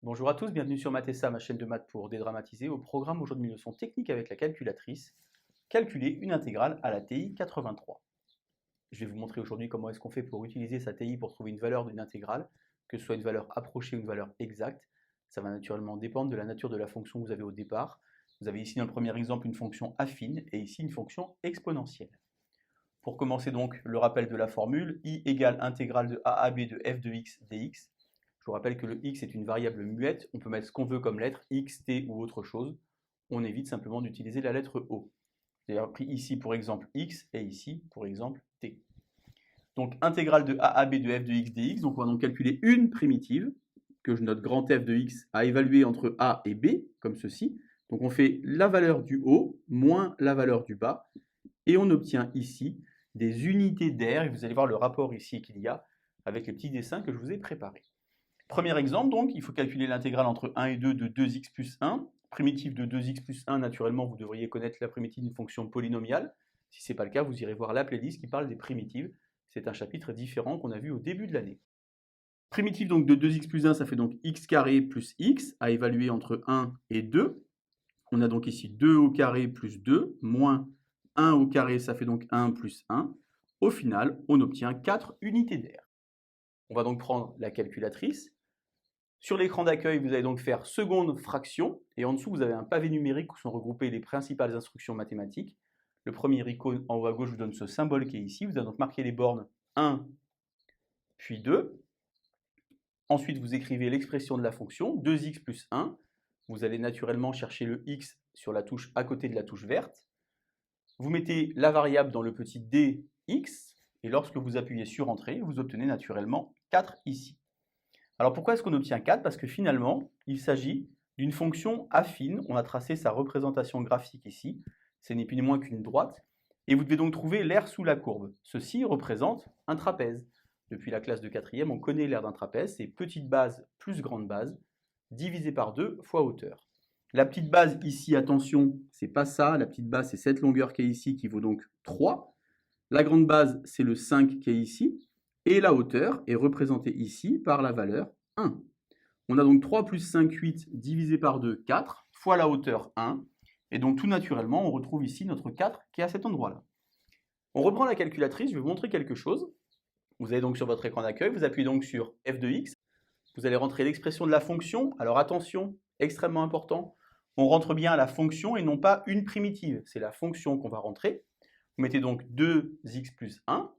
Bonjour à tous, bienvenue sur Mathessa, ma chaîne de maths pour dédramatiser. Au programme aujourd'hui une leçon technique avec la calculatrice. Calculer une intégrale à la TI 83. Je vais vous montrer aujourd'hui comment est-ce qu'on fait pour utiliser sa TI pour trouver une valeur d'une intégrale, que ce soit une valeur approchée ou une valeur exacte. Ça va naturellement dépendre de la nature de la fonction que vous avez au départ. Vous avez ici dans le premier exemple une fonction affine et ici une fonction exponentielle. Pour commencer donc le rappel de la formule, I égale intégrale de a à b de f de x dx. Je vous rappelle que le x est une variable muette, on peut mettre ce qu'on veut comme lettre, x, t ou autre chose. On évite simplement d'utiliser la lettre O. J'ai d'ailleurs pris ici pour exemple x et ici pour exemple t. Donc intégrale de a à b de f de x dx, donc on va donc calculer une primitive, que je note grand F de x à évaluer entre a et b, comme ceci. Donc on fait la valeur du haut moins la valeur du bas, et on obtient ici des unités d'air, et vous allez voir le rapport ici qu'il y a avec les petits dessins que je vous ai préparés. Premier exemple donc, il faut calculer l'intégrale entre 1 et 2 de 2x plus 1. Primitive de 2x plus 1, naturellement, vous devriez connaître la primitive d'une fonction polynomiale. Si ce n'est pas le cas, vous irez voir la playlist qui parle des primitives. C'est un chapitre différent qu'on a vu au début de l'année. Primitive donc de 2x plus 1, ça fait donc x carré plus x, à évaluer entre 1 et 2. On a donc ici 2 au carré plus 2, moins 1 au carré, ça fait donc 1 plus 1. Au final, on obtient 4 unités d'air. On va donc prendre la calculatrice. Sur l'écran d'accueil, vous allez donc faire seconde fraction, et en dessous, vous avez un pavé numérique où sont regroupées les principales instructions mathématiques. Le premier icône en haut à gauche vous donne ce symbole qui est ici. Vous allez donc marquer les bornes 1, puis 2. Ensuite, vous écrivez l'expression de la fonction, 2x plus 1. Vous allez naturellement chercher le x sur la touche à côté de la touche verte. Vous mettez la variable dans le petit dx, et lorsque vous appuyez sur Entrée, vous obtenez naturellement 4 ici. Alors pourquoi est-ce qu'on obtient 4? Parce que finalement, il s'agit d'une fonction affine. On a tracé sa représentation graphique ici. Ce n'est plus ni moins qu'une droite. Et vous devez donc trouver l'aire sous la courbe. Ceci représente un trapèze. Depuis la classe de 4e, on connaît l'aire d'un trapèze. C'est petite base plus grande base, divisé par 2 fois hauteur. La petite base ici, attention, c'est pas ça. La petite base, c'est cette longueur qui est ici, qui vaut donc 3. La grande base, c'est le 5 qui est ici. Et la hauteur est représentée ici par la valeur 1. On a donc 3 plus 5, 8, divisé par 2, 4, fois la hauteur 1. Et donc tout naturellement, on retrouve ici notre 4 qui est à cet endroit-là. On reprend la calculatrice, je vais vous montrer quelque chose. Vous allez donc sur votre écran d'accueil, vous appuyez donc sur f de x. Vous allez rentrer l'expression de la fonction. Alors attention, extrêmement important, on rentre bien la fonction et non pas une primitive. C'est la fonction qu'on va rentrer. Vous mettez donc 2x plus 1.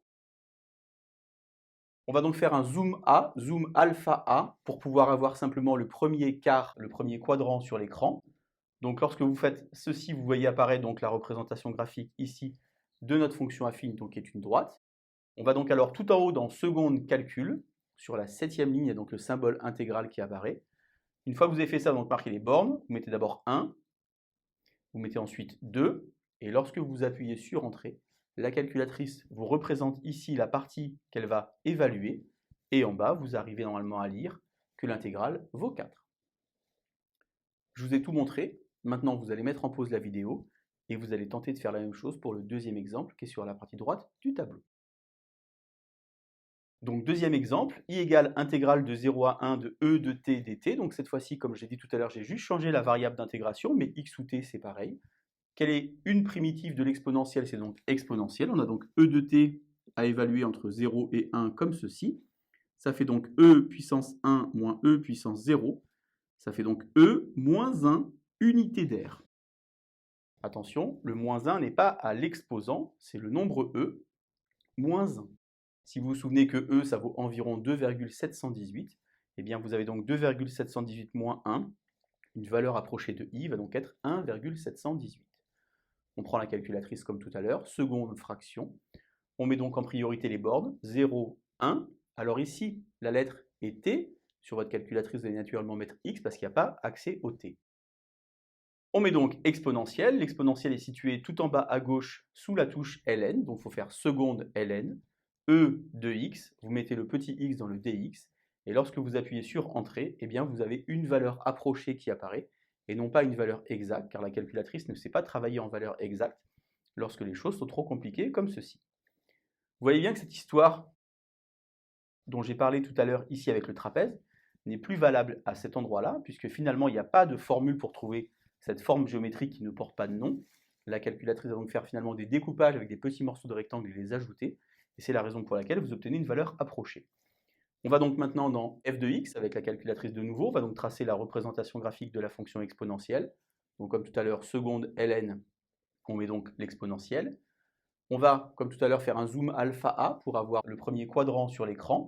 On va donc faire un zoom A, zoom alpha A, pour pouvoir avoir simplement le premier quart, le premier quadrant sur l'écran. Donc lorsque vous faites ceci, vous voyez apparaître donc la représentation graphique ici de notre fonction affine, donc qui est une droite. On va donc alors tout en haut dans seconde calcul, sur la 7e ligne, il y a donc le symbole intégral qui apparaît. Une fois que vous avez fait ça, donc marquez les bornes, vous mettez d'abord 1, vous mettez ensuite 2, et lorsque vous appuyez sur Entrée, la calculatrice vous représente ici la partie qu'elle va évaluer, et en bas, vous arrivez normalement à lire que l'intégrale vaut 4. Je vous ai tout montré, maintenant vous allez mettre en pause la vidéo, et vous allez tenter de faire la même chose pour le deuxième exemple, qui est sur la partie droite du tableau. Donc deuxième exemple, I égale intégrale de 0 à 1 de E de t dt, donc cette fois-ci, comme j'ai dit tout à l'heure, j'ai juste changé la variable d'intégration, mais x ou t c'est pareil. Quelle est une primitive de l'exponentielle? C'est donc exponentielle. On a donc e de t à évaluer entre 0 et 1 comme ceci. Ça fait donc e puissance 1 moins e puissance 0. Ça fait donc e moins 1 unité d'air. Attention, le moins 1 n'est pas à l'exposant, c'est le nombre e moins 1. Si vous vous souvenez que e, ça vaut environ 2,718, eh bien vous avez donc 2,718 moins 1. Une valeur approchée de i va donc être 1,718. On prend la calculatrice comme tout à l'heure, seconde fraction. On met donc en priorité les bornes, 0, 1. Alors ici, la lettre est t. Sur votre calculatrice, vous allez naturellement mettre x parce qu'il n'y a pas accès au t. On met donc exponentielle. L'exponentielle est située tout en bas à gauche sous la touche ln. Donc il faut faire seconde ln. E de x, vous mettez le petit x dans le dx. Et lorsque vous appuyez sur Entrée, eh bien vous avez une valeur approchée qui apparaît et non pas une valeur exacte, car la calculatrice ne sait pas travailler en valeur exacte lorsque les choses sont trop compliquées comme ceci. Vous voyez bien que cette histoire dont j'ai parlé tout à l'heure ici avec le trapèze, n'est plus valable à cet endroit-là, puisque finalement, il n'y a pas de formule pour trouver cette forme géométrique qui ne porte pas de nom. La calculatrice va donc faire finalement des découpages avec des petits morceaux de rectangle et les ajouter, et c'est la raison pour laquelle vous obtenez une valeur approchée. On va donc maintenant dans f de x avec la calculatrice de nouveau, on va donc tracer la représentation graphique de la fonction exponentielle. Donc comme tout à l'heure, seconde ln, on met donc l'exponentielle. On va, comme tout à l'heure, faire un zoom alpha A pour avoir le premier quadrant sur l'écran.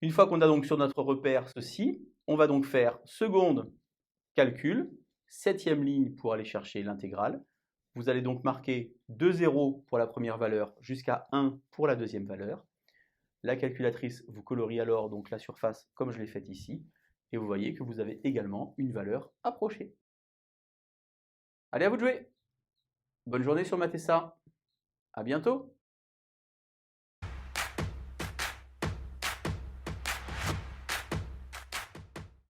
Une fois qu'on a donc sur notre repère ceci, on va donc faire seconde calcul, 7e ligne pour aller chercher l'intégrale. Vous allez donc marquer 2 zéros pour la première valeur jusqu'à 1 pour la deuxième valeur. La calculatrice vous colorie alors donc la surface comme je l'ai faite ici, et vous voyez que vous avez également une valeur approchée. Allez, à vous de jouer! Bonne journée sur Mathessa, à bientôt!